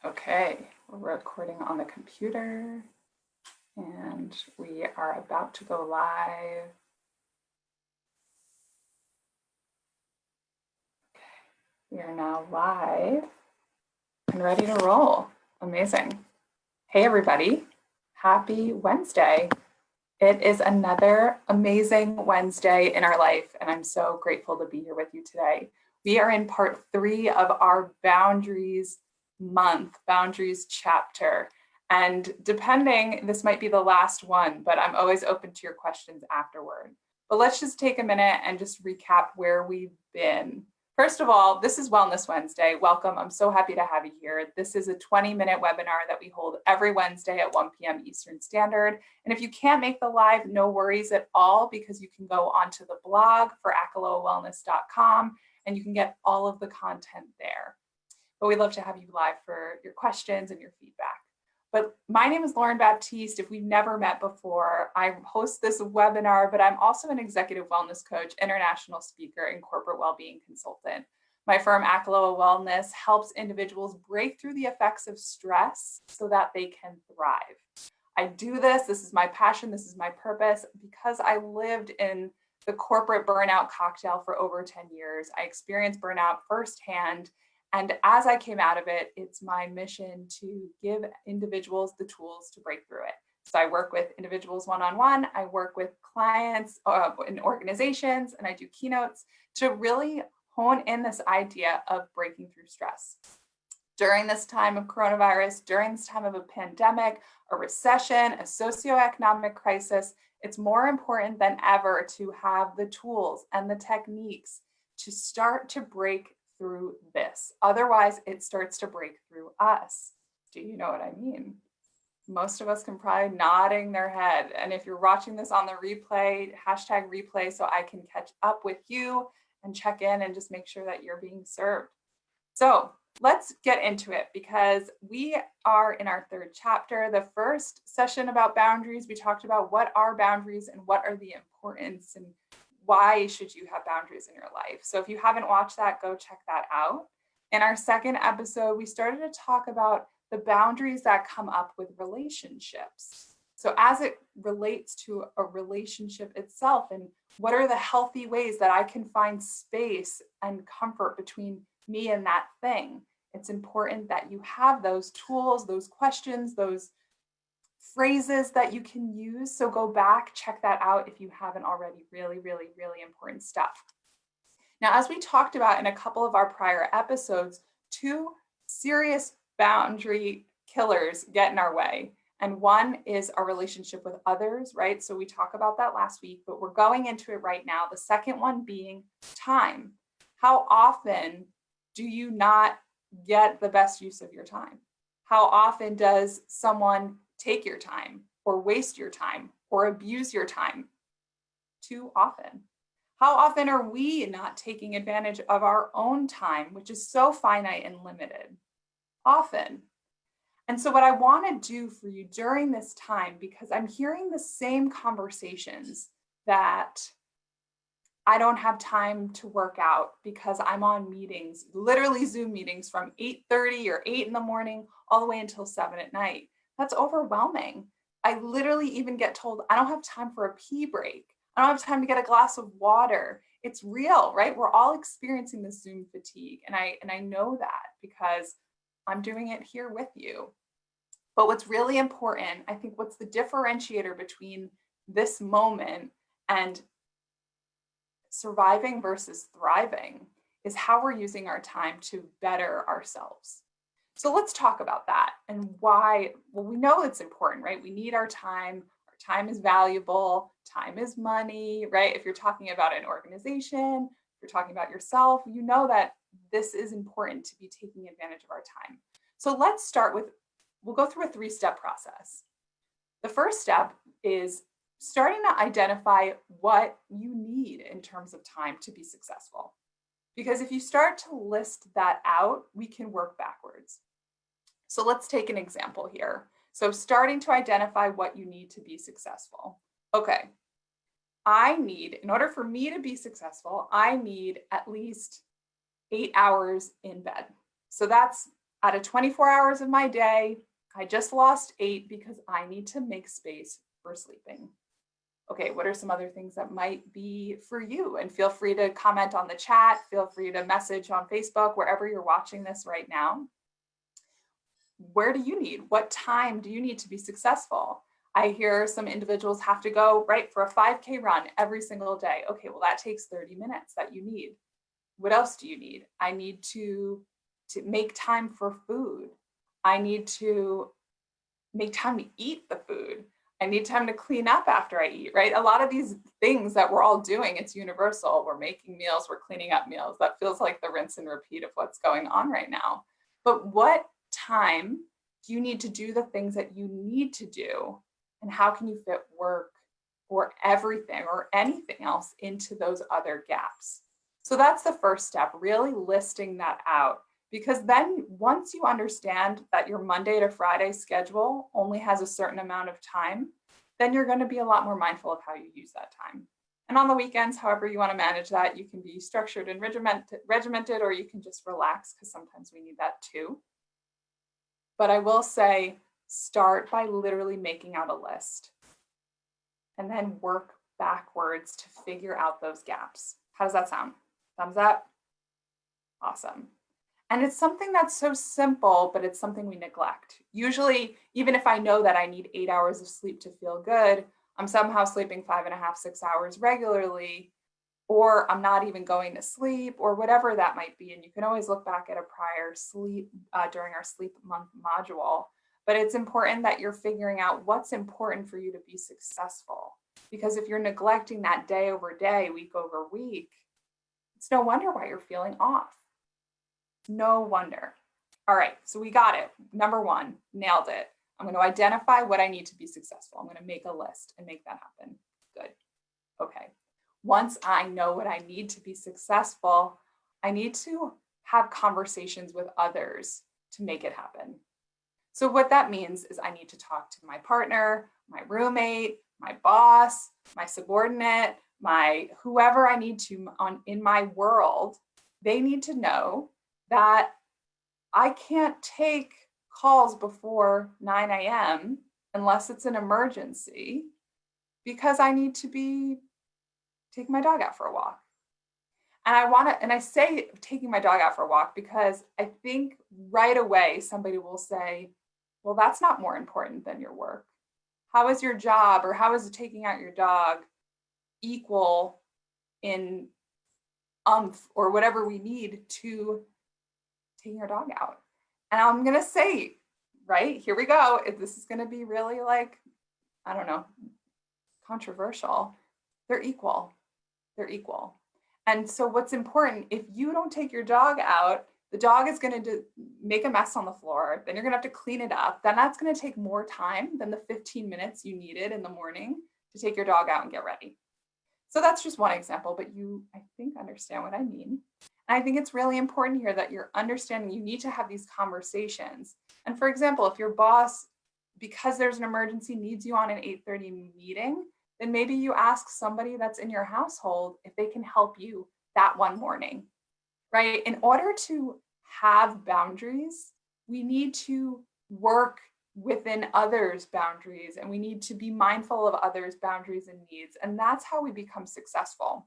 Okay, we're recording on the computer and we are about to go live. Okay, we are now live and ready to roll. Amazing. Hey everybody, happy Wednesday. It is another amazing Wednesday in our life and I'm so grateful to be here with you today. We are in part 3 of our boundaries chapter. And depending, this might be the last one, but I'm always open to your questions afterward. But let's just take a minute and just recap where we've been. First of all, this is Wellness Wednesday. Welcome. I'm so happy to have you here. This is a 20-minute webinar that we hold every Wednesday at 1 p.m. Eastern Standard. And if you can't make the live, no worries at all, because you can go onto the blog for akalowellness.com and you can get all of the content there. But we'd love to have you live for your questions and your feedback. But my name is Baptiste. If we've never met before, I host this webinar, but I'm also an executive wellness coach, international speaker, and corporate well-being consultant. My firm, Akaloa Wellness, helps individuals break through the effects of stress so that they can thrive. I do this. This is my passion. This is my purpose because I lived in the corporate burnout cocktail for over 10 years. I experienced burnout firsthand. And as I came out of it, it's my mission to give individuals the tools to break through it. So I work with individuals one-on-one, I work with clients in organizations, and I do keynotes to really hone in this idea of breaking through stress. During this time of coronavirus, during this time of a pandemic, a recession, a socioeconomic crisis, it's more important than ever to have the tools and the techniques to start to break through this. Otherwise, it starts to break through us. Do you know what I mean? Most of us can probably nodding their head. And if you're watching this on the replay, hashtag replay, so I can catch up with you and check in and just make sure that you're being served. So let's get into it because we are in our 3rd chapter. The first session about boundaries, we talked about what are boundaries and what are the importance and why should you have boundaries in your life? So if you haven't watched that, go check that out. In our 2nd episode, we started to talk about the boundaries that come up with relationships. So as it relates to a relationship itself, and what are the healthy ways that I can find space and comfort between me and that thing? It's important that you have those tools, those questions, those phrases that you can use. So go back, check that out if you haven't already. Really, really, really important stuff. Now, as we talked about in a couple of our prior episodes, 2 serious boundary killers get in our way. And one is our relationship with others, right? So we talked about that last week, but we're going into it right now. The second one being time. How often do you not get the best use of your time? How often does someone take your time or waste your time or abuse your time? Too often. How often are we not taking advantage of our own time, which is so finite and limited? Often. And so what I want to do for you during this time, because I'm hearing the same conversations that I don't have time to work out because I'm on meetings, literally Zoom meetings from 8:30 or 8 in the morning all the way until 7 at night. That's overwhelming. I literally even get told I don't have time for a pee break. I don't have time to get a glass of water. It's real, right? We're all experiencing this Zoom fatigue. And I know that because I'm doing it here with you. But what's really important, I think what's the differentiator between this moment and surviving versus thriving is how we're using our time to better ourselves. So let's talk about that and why. Well, we know it's important, right? We need our time. Our time is valuable. Time is money, right? If you're talking about an organization, if you're talking about yourself, you know that this is important to be taking advantage of our time. So let's start with, we'll go through a 3-step process. The first step is starting to identify what you need in terms of time to be successful. Because if you start to list that out, we can work backwards. So let's take an example here. So starting to identify what you need to be successful. Okay, in order for me to be successful, I need at least 8 hours in bed. So that's out of 24 hours of my day, I just lost 8 because I need to make space for sleeping. Okay, what are some other things that might be for you? And feel free to comment on the chat, feel free to message on Facebook, wherever you're watching this right now. Where do you need? What time do you need to be successful? I hear some individuals have to go right for a 5K run every single day. Okay, well, that takes 30 minutes that you need. What else do you need? I need to make time for food. I need to make time to eat the food. I need time to clean up after I eat, right? A lot of these things that we're all doing, it's universal. We're making meals, we're cleaning up meals. That feels like the rinse and repeat of what's going on right now. But what time do you need to do the things that you need to do? And how can you fit work or everything or anything else into those other gaps? So that's the first step, really listing that out. Because then once you understand that your Monday to Friday schedule only has a certain amount of time, then you're going to be a lot more mindful of how you use that time. And on the weekends, however you want to manage that, you can be structured and regimented, or you can just relax, because sometimes we need that too. But I will say, start by literally making out a list and then work backwards to figure out those gaps. How does that sound? Thumbs up? Awesome. And it's something that's so simple, but it's something we neglect. Usually, even if I know that I need 8 hours of sleep to feel good, I'm somehow sleeping 5.5, 6 hours regularly, or I'm not even going to sleep, or whatever that might be. And you can always look back at a prior sleep during our sleep month module. But it's important that you're figuring out what's important for you to be successful. Because if you're neglecting that day over day, week over week, it's no wonder why you're feeling off. No wonder. All right, so we got it. Number 1, nailed it. I'm going to identify what I need to be successful. I'm going to make a list and make that happen. Good. Okay. Once I know what I need to be successful, I need to have conversations with others to make it happen. So what that means is I need to talk to my partner, my roommate, my boss, my subordinate, my whoever I need to in my world. They need to know that I can't take calls before 9 a.m. unless it's an emergency, because I need to be taking my dog out for a walk. And I say taking my dog out for a walk because I think right away somebody will say, well, that's not more important than your work. How is your job, or how is taking out your dog equal in or whatever we need to taking our dog out? And I'm going to say, right, here we go. If this is going to be really like, I don't know, controversial, they're equal. They're equal. And so what's important, if you don't take your dog out, the dog is going to make a mess on the floor. Then you're going to have to clean it up. Then that's going to take more time than the 15 minutes you needed in the morning to take your dog out and get ready. So that's just one example, but you, I think, understand what I mean. And I think it's really important here that you're understanding you need to have these conversations. And for example, if your boss, because there's an emergency, needs you on an 8:30 meeting, then maybe you ask somebody that's in your household if they can help you that one morning, right? In order to have boundaries, we need to work within others' boundaries, and we need to be mindful of others' boundaries and needs. And that's how we become successful.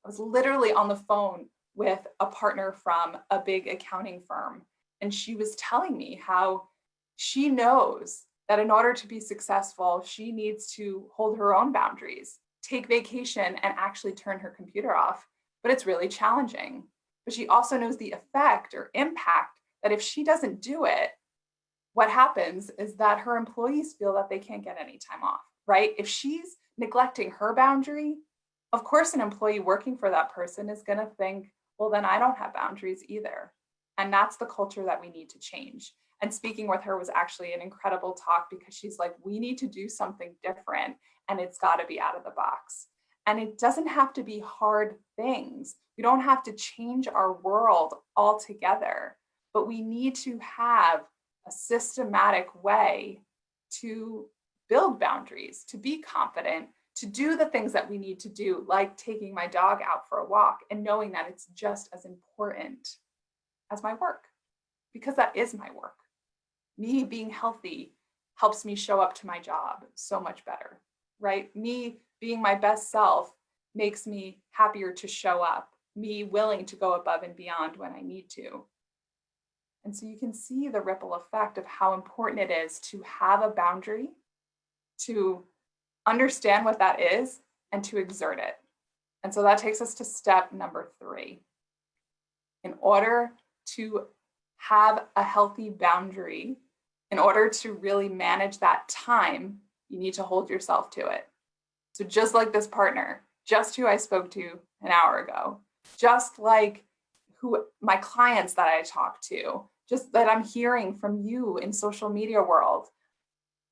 I was literally on the phone with a partner from a big accounting firm, and she was telling me how she knows that in order to be successful, she needs to hold her own boundaries, take vacation, and actually turn her computer off. But it's really challenging. But she also knows the effect or impact that if she doesn't do it, what happens is that her employees feel that they can't get any time off, right? If she's neglecting her boundary, of course, an employee working for that person is going to think, well, then I don't have boundaries either. And that's the culture that we need to change. And speaking with her was actually an incredible talk, because she's like, we need to do something different, and it's got to be out of the box. And it doesn't have to be hard things. We don't have to change our world altogether, but we need to have a systematic way to build boundaries, to be confident, to do the things that we need to do, like taking my dog out for a walk and knowing that it's just as important as my work. because that is my work. Me being healthy helps me show up to my job so much better, right? Me being my best self makes me happier to show up, me willing to go above and beyond when I need to. And so you can see the ripple effect of how important it is to have a boundary, to understand what that is, and to exert it. And so that takes us to step number 3. In order to have a healthy boundary, in order to really manage that time, you need to hold yourself to it. So just like this partner, just who I spoke to an hour ago, just like who my clients that I talk to, just that I'm hearing from you in social media world,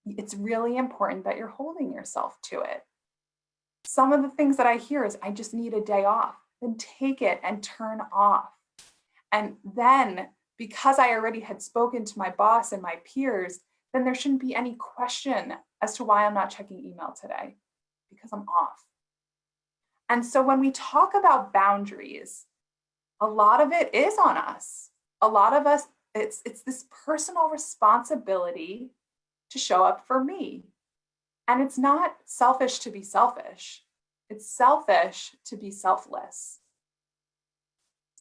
it's really important that you're holding yourself to it. Some of the things that I hear is, I just need a day off. Then take it and turn off. And then, because I already had spoken to my boss and my peers, then there shouldn't be any question as to why I'm not checking email today, because I'm off. And so when we talk about boundaries, a lot of it is on us. A lot of us, it's this personal responsibility to show up for me. And it's not selfish to be selfish. It's selfish to be selfless.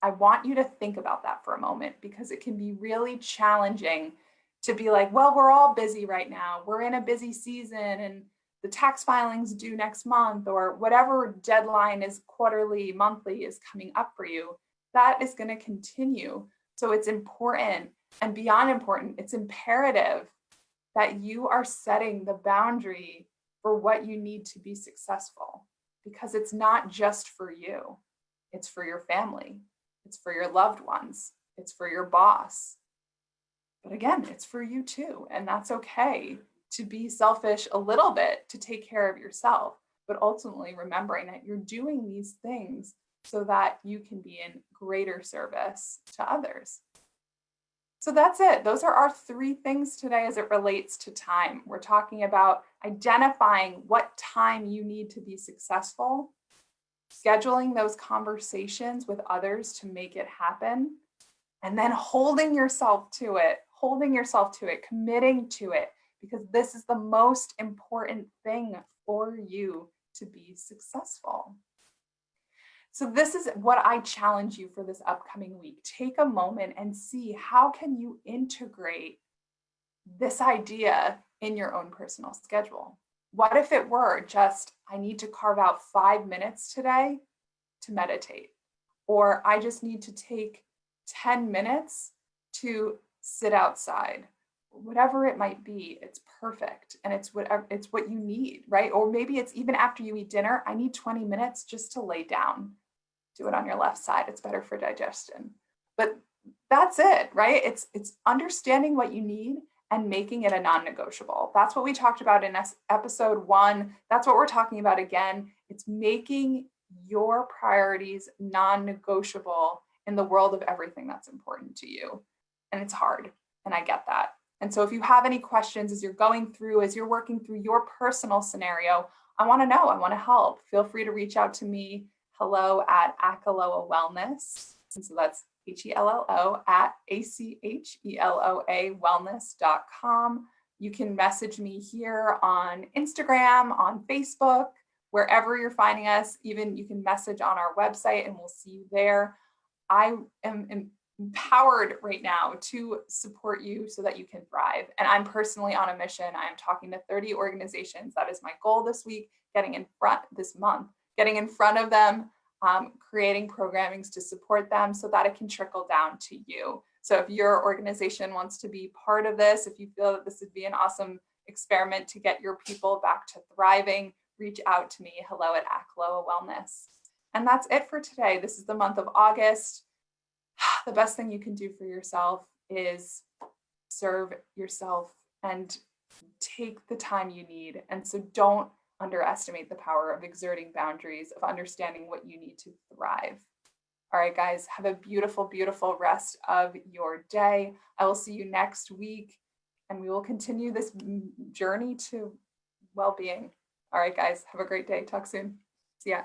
I want you to think about that for a moment, because it can be really challenging to be like, well, we're all busy right now. We're in a busy season and the tax filing's due next month, or whatever deadline is quarterly, monthly is coming up for you. That is going to continue. So it's important, and beyond important, it's imperative that you are setting the boundary for what you need to be successful, because it's not just for you. It's for your family. It's for your loved ones. It's for your boss. But again, it's for you too. And that's okay to be selfish a little bit, to take care of yourself, but ultimately remembering that you're doing these things so that you can be in greater service to others. So that's it. Those are our 3 things today as it relates to time. We're talking about identifying what time you need to be successful, scheduling those conversations with others to make it happen, and then holding yourself to it, committing to it, because this is the most important thing for you to be successful. So this is what I challenge you for this upcoming week. Take a moment and see, how can you integrate this idea in your own personal schedule? What if it were just, I need to carve out 5 minutes today to meditate, or I just need to take 10 minutes to sit outside. Whatever it might be, it's perfect, and it's what you need, right? Or maybe it's even after you eat dinner, I need 20 minutes just to lay down. Do it on your left side. It's better for digestion. But that's it, right? It's understanding what you need and making it a non-negotiable. That's what we talked about in episode 1. That's what we're talking about again. It's making your priorities non-negotiable in the world of everything that's important to you. And it's hard, and I get that. And so if you have any questions as you're working through your personal scenario, I want to know, I want to help. Feel free to reach out to me, hello@Achaloa Wellness. And so that's HELLO @ACHELOA wellness.com. You can message me here on Instagram, on Facebook, wherever you're finding us. Even you can message on our website and we'll see you there. I am empowered right now to support you so that you can thrive. And I'm personally on a mission. I am talking to 30 organizations. That is my goal this week, getting in front of them, creating programmings to support them so that it can trickle down to you. So if your organization wants to be part of this, if you feel that this would be an awesome experiment to get your people back to thriving, reach out to me, hello@Achaloa Wellness. And that's it for today. This is the month of August. The best thing you can do for yourself is serve yourself and take the time you need. And so don't underestimate the power of exerting boundaries, of understanding what you need to thrive. All right, guys, have a beautiful, beautiful rest of your day. I will see you next week, and we will continue this journey to well-being. All right, guys, have a great day. Talk soon. See ya.